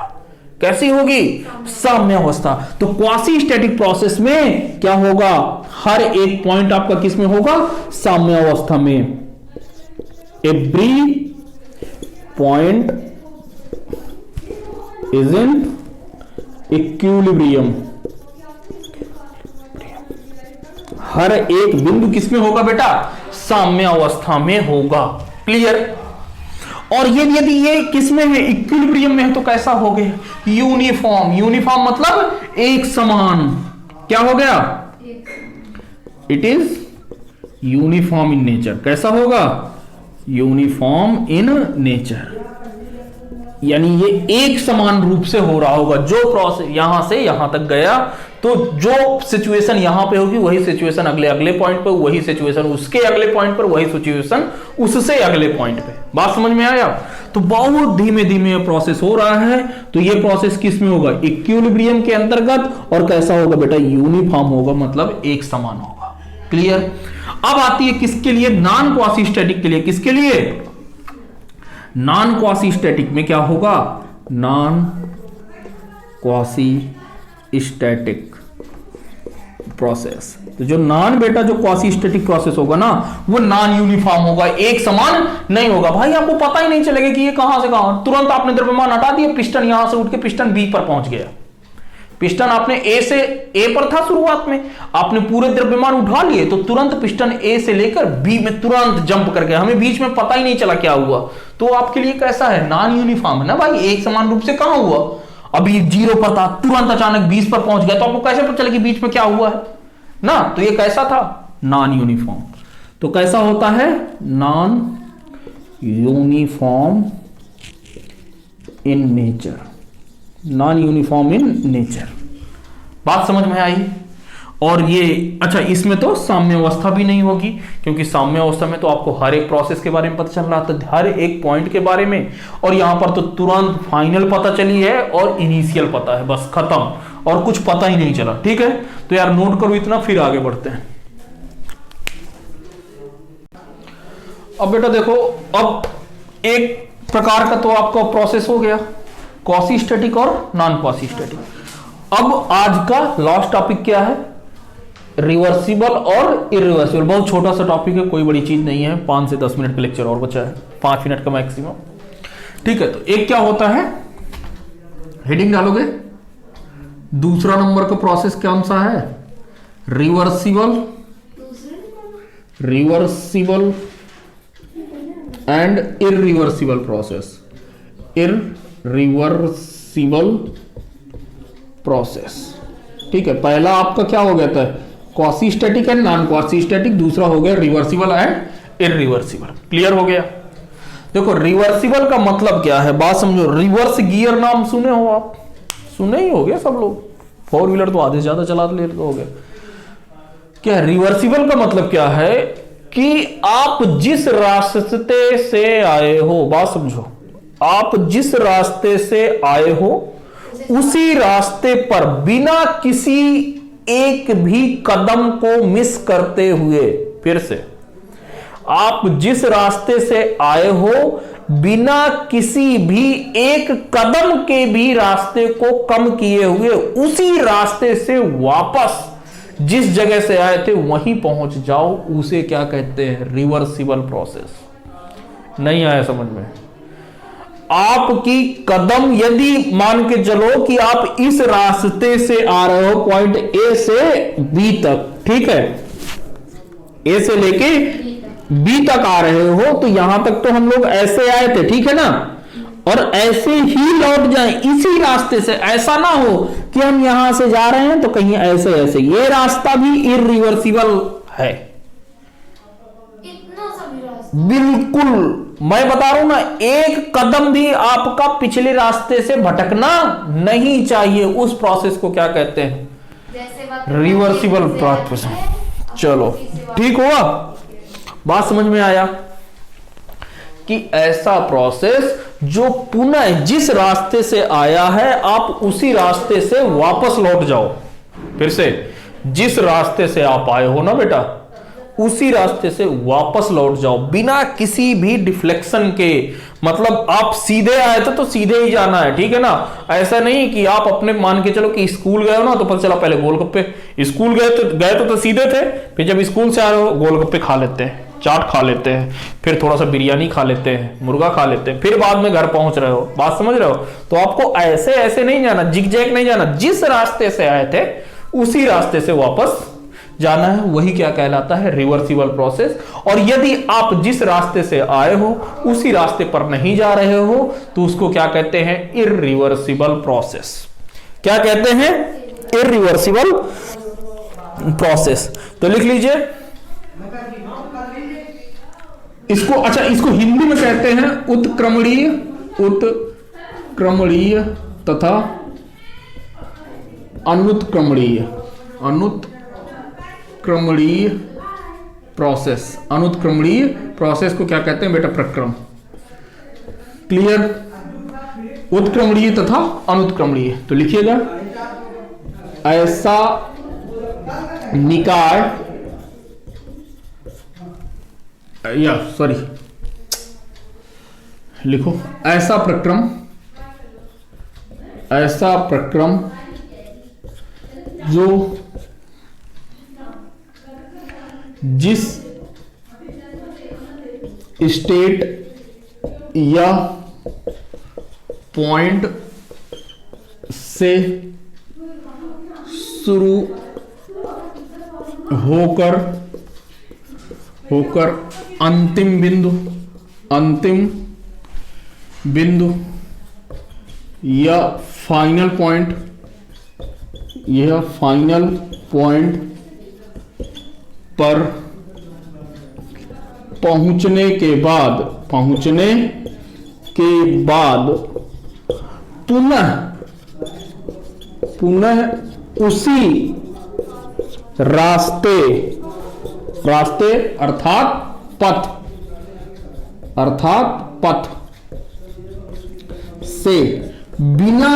कैसी होगी, साम्य अवस्था। तो क्वासी स्टैटिक प्रोसेस में क्या होगा, हर एक पॉइंट आपका किस में होगा, साम्य अवस्था में। Every point is in equilibrium. हर एक बिंदु किसमें होगा बेटा, साम्य अवस्था में होगा। क्लियर। और ये यदि ये किसमें है, इक्विलिब्रियम में है, तो कैसा हो गया, यूनिफॉर्म। यूनिफॉर्म मतलब एक समान। क्या हो गया, it is uniform in nature. कैसा होगा, यूनिफॉर्म इन नेचर, यानी ये एक समान रूप से हो रहा होगा। जो प्रोसेस यहां से यहां तक गया, तो जो सिचुएशन यहां पे होगी वही सिचुएशन अगले पॉइंट पर, वही सिचुएशन उसके अगले पॉइंट पर, वही सिचुएशन उससे अगले पॉइंट पे। बात समझ में आया। तो बहुत धीमे धीमे प्रोसेस हो रहा है। तो ये प्रोसेस किस में होगा, इक्विलिब्रियम के अंतर्गत। और कैसा होगा बेटा, यूनिफॉर्म होगा, मतलब एक समान होगा। क्लियर। अब आती है किसके लिए, नॉन क्वासी स्टैटिक के लिए। किसके लिए, नॉन क्वासी स्टैटिक में क्या होगा, नॉन क्वासी स्टैटिक प्रोसेस। तो जो नॉन बेटा जो क्वासी स्टैटिक प्रोसेस होगा ना, वो नॉन यूनिफॉर्म होगा, एक समान नहीं होगा। भाई आपको पता ही नहीं चलेगा कि ये कहां से कहां, तुरंत आपने द्रव्यमान हटा दिया, पिस्टन यहां से उठ के पिस्टन बी पर पहुंच गया। पिस्टन आपने ए पर था शुरुआत में, आपने पूरे द्रव्यमान उठा लिए, तो तुरंत पिस्टन ए से लेकर बी में तुरंत जंप कर गया, हमें बीच में पता ही नहीं चला क्या हुआ। तो आपके लिए कैसा है, नॉन यूनिफॉर्म है ना भाई, एक समान रूप से कहां हुआ। अभी 0 पर था, तुरंत अचानक 20 पर पहुंच गया, तो आपको कैसे पता चला कि बीच में क्या हुआ है ना। तो ये कैसा था, नॉन यूनिफॉर्म। तो कैसा होता है, non uniform in nature, non uniform in nature. बात समझ में आई। और ये अच्छा, इसमें तो साम्य अवस्था भी नहीं होगी, क्योंकि साम्य अवस्था में तो आपको हर एक प्रोसेस के बारे में पता चल रहा था, हर एक पॉइंट के बारे में। और यहां पर तो तुरंत फाइनल पता चली है और इनिशियल पता है, बस खत्म, और कुछ पता ही नहीं चला। ठीक है, तो यार नोट करो इतना, फिर आगे बढ़ते हैं। अब बेटा देखो, अब एक प्रकार का तो आपका प्रोसेस हो गया, क्वासी स्टैटिक और नॉन क्वासी स्टैटिक। अब आज का लास्ट टॉपिक क्या है, रिवर्सिबल और इरिवर्सिबल। बहुत छोटा सा टॉपिक है, कोई बड़ी चीज नहीं है, 5 से 10 मिनट का लेक्चर और बचा है, 5 मिनट का मैक्सिमम। ठीक है, तो एक क्या होता है, हेडिंग डालोगे, दूसरा नंबर का प्रोसेस कौन सा है, reversible, reversible and irreversible process, irreversible process. ठीक है, पहला आपका क्या हो गया था, quasi static and non quasi static, दूसरा हो गया रिवर्सिबल एंड इरिवर्सिबल। क्लियर हो गया। देखो रिवर्सिबल का मतलब क्या है, बात समझो। रिवर्स गियर नाम सुने हो आप, सुने ही हो गया सब लोग, 4 व्हीलर तो आधे से ज्यादा चला लेते हो गए। क्या रिवर्सिबल का मतलब क्या है, कि आप जिस रास्ते से आए हो, बात समझो, आप जिस रास्ते से आए हो उसी रास्ते पर बिना किसी एक भी कदम को मिस करते हुए, फिर से, आप जिस रास्ते से आए हो बिना किसी भी एक कदम के भी रास्ते को कम किए हुए उसी रास्ते से वापस जिस जगह से आए थे वहीं पहुंच जाओ, उसे क्या कहते हैं, रिवर्सिबल प्रोसेस। नहीं आया समझ में। आपकी कदम यदि मान के चलो कि आप इस रास्ते से आ रहे हो पॉइंट ए से बी तक, ठीक है, ए से लेके बी तक आ रहे हो, तो यहां तक तो हम लोग ऐसे आए थे, ठीक है ना, और ऐसे ही लौट जाएं इसी रास्ते से। ऐसा ना हो कि हम यहां से जा रहे हैं तो कहीं ऐसे ऐसे, ये रास्ता भी इरिवर्सिबल है, बिल्कुल। मैं बता रहा हूं ना, एक कदम भी आपका पिछले रास्ते से भटकना नहीं चाहिए। उस प्रोसेस को क्या कहते हैं, रिवर्सिबल प्रोसेस। चलो ठीक हुआ, बात समझ में आया कि ऐसा प्रोसेस जो पुनः जिस रास्ते से आया है आप उसी रास्ते से वापस लौट जाओ। फिर से, जिस रास्ते से आप आए हो ना बेटा, उसी रास्ते से वापस लौट जाओ बिना किसी भी डिफ्लेक्शन के। मतलब आप सीधे आए थे तो सीधे ही जाना है, ठीक है ना। ऐसा नहीं कि आप अपने मान के चलो कि स्कूल गए हो ना, तो पता चला पहले गोलगप्पे, स्कूल गए तो सीधे थे, फिर जब स्कूल से आ रहे हो गोलगप्पे खा लेते हैं, चाट खा लेते हैं, फिर थोड़ा सा बिरयानी खा लेते हैं, मुर्गा खा लेते हैं, फिर बाद में घर पहुंच रहे हो। बात समझ रहे हो? तो आपको ऐसे ऐसे नहीं जाना, जिगजैग नहीं जाना, जिस रास्ते से आए थे उसी रास्ते से वापस जाना है। वही क्या कहलाता है? Reversible process. और यदि आप जिस रास्ते से आए हो उसी रास्ते पर नहीं जा रहे हो तो उसको क्या कहते हैं? Irreversible process. क्या कहते हैं? Irreversible process. तो लिख लीजिए इसको। अच्छा, इसको हिंदी में कहते हैं उत्क्रमणीय तथा अनुत्क्रमणीय प्रोसेस। अनुत्क्रमणीय प्रोसेस को क्या कहते हैं बेटा? प्रक्रम। क्लियर? उत्क्रमणीय तथा अनुत्क्रमणीय। तो लिखिएगा, ऐसा निकाय या सॉरी लिखो, ऐसा प्रक्रम जो जिस स्टेट या पॉइंट से शुरू होकर अंतिम बिंदु या फाइनल पॉइंट पर पहुंचने के बाद पुनः उसी रास्ते अर्थात पथ से बिना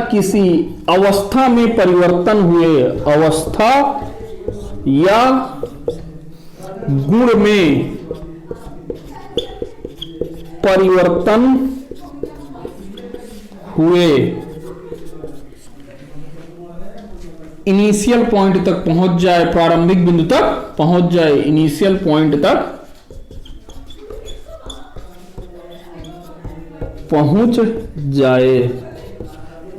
किसी अवस्था में परिवर्तन हुए, अवस्था या गुण में परिवर्तन हुए इनिशियल पॉइंट तक पहुंच जाए, प्रारंभिक बिंदु तक पहुंच जाए, इनिशियल पॉइंट तक पहुंच जाए,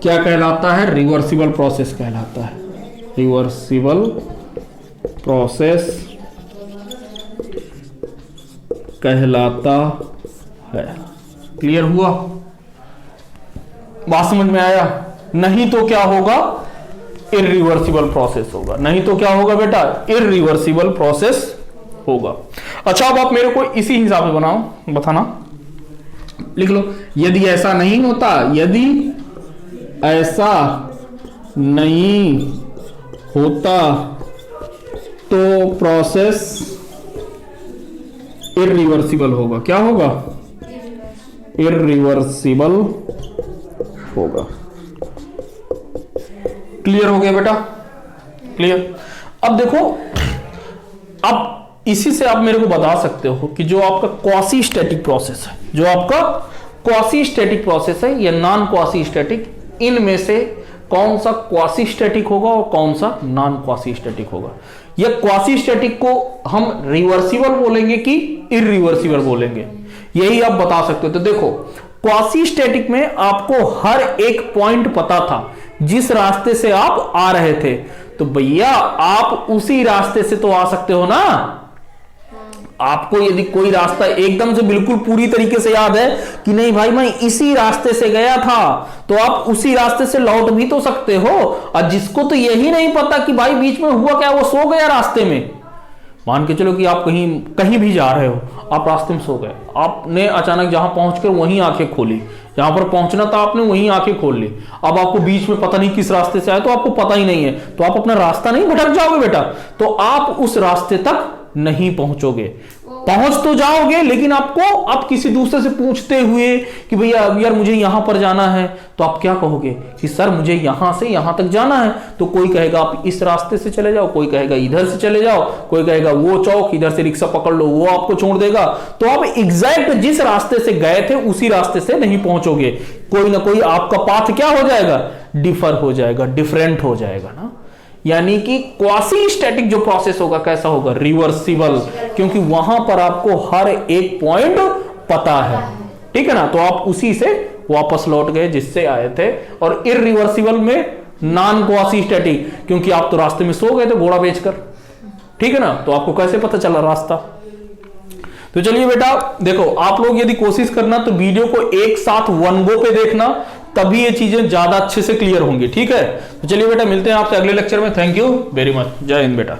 क्या कहलाता है? रिवर्सिबल प्रोसेस कहलाता है। रिवर्सिबल प्रोसेस कहलाता है। क्लियर हुआ? बात समझ में आया? नहीं तो क्या होगा? इररिवर्सिबल प्रोसेस होगा। नहीं तो क्या होगा बेटा? इररिवर्सिबल प्रोसेस होगा। अच्छा, अब आप मेरे को इसी हिसाब से बताना, लिख लो। यदि ऐसा नहीं होता, यदि ऐसा नहीं होता तो प्रोसेस इररिवर्सिबल होगा। क्या होगा? इररिवर्सिबल होगा। क्लियर हो गया बेटा? क्लियर? अब देखो, अब इसी से आप मेरे को बता सकते हो कि जो आपका क्वासी स्टैटिक प्रोसेस है, जो आपका क्वासी स्टैटिक प्रोसेस है या नॉन क्वासी स्टैटिक, इनमें से कौन सा क्वासी स्टैटिक होगा और कौन सा नॉन क्वासी स्टैटिक होगा? या क्वासी स्टैटिक को हम रिवर्सिबल बोलेंगे कि इररिवर्सिबल बोलेंगे, यही आप बता सकते हो। तो देखो, क्वासी स्टैटिक में आपको हर एक पॉइंट पता था जिस रास्ते से आप आ रहे थे, तो भैया आप उसी रास्ते से तो आ सकते हो ना। आपको यदि कोई रास्ता एकदम से बिल्कुल पूरी तरीके से याद है कि नहीं भाई मैं इसी रास्ते से गया था, तो आप उसी रास्ते से लौट भी तो सकते हो। और जिसको तो यही नहीं पता कि भाई बीच में हुआ क्या, वो सो गया रास्ते में। मान के चलो कि आप कहीं भी जा रहे हो, आप रास्ते में सो गए, आपने अचानक जहां पहुंचकर वहीं आंखें खोली, जहां पर पहुंचना था आपने वहीं आंखें खोल ली। अब आपको बीच में पता नहीं किस रास्ते से आए, तो आपको पता ही नहीं है, तो आप अपना रास्ता नहीं भटक जाओगे बेटा। तो आप उस रास्ते तक नहीं पहुंचोगे। पहुंच तो जाओगे लेकिन आपको आप किसी दूसरे से पूछते हुए कि भैया यार मुझे यहां पर जाना है, तो आप क्या कहोगे कि सर मुझे यहां से यहां तक जाना है, तो कोई कहेगा आप इस रास्ते से चले जाओ, कोई कहेगा इधर से चले जाओ, कोई कहेगा वो चौक इधर से रिक्शा पकड़ लो वो आपको छोड़ देगा। तो आप एग्जैक्ट जिस रास्ते से गए थे उसी रास्ते से नहीं पहुंचोगे, कोई ना कोई आपका पाथ क्या हो जाएगा, डिफर हो जाएगा, डिफरेंट हो जाएगा ना। यानी कि क्वासी स्टैटिक जो प्रोसेस होगा कैसा होगा, रिवर्सिबल, क्योंकि वहां पर आपको हर एक पॉइंट पता है, ठीक है ना। तो आप उसी से वापस लौट गए जिससे आए थे। और इरिवर्सिबल में नॉन क्वासी स्टैटिक, क्योंकि आप तो रास्ते में सो गए थे घोड़ा बेचकर, ठीक है ना, तो आपको कैसे पता चला रास्ता। तो चलिए बेटा देखो, आप लोग यदि कोशिश करना तो वीडियो को एक साथ वन गो पे देखना, तभी ये चीजें ज्यादा अच्छे से क्लियर होंगी, ठीक है। तो चलिए बेटा मिलते हैं आपसे अगले लेक्चर में। थैंक यू वेरी मच, जय हिंद बेटा।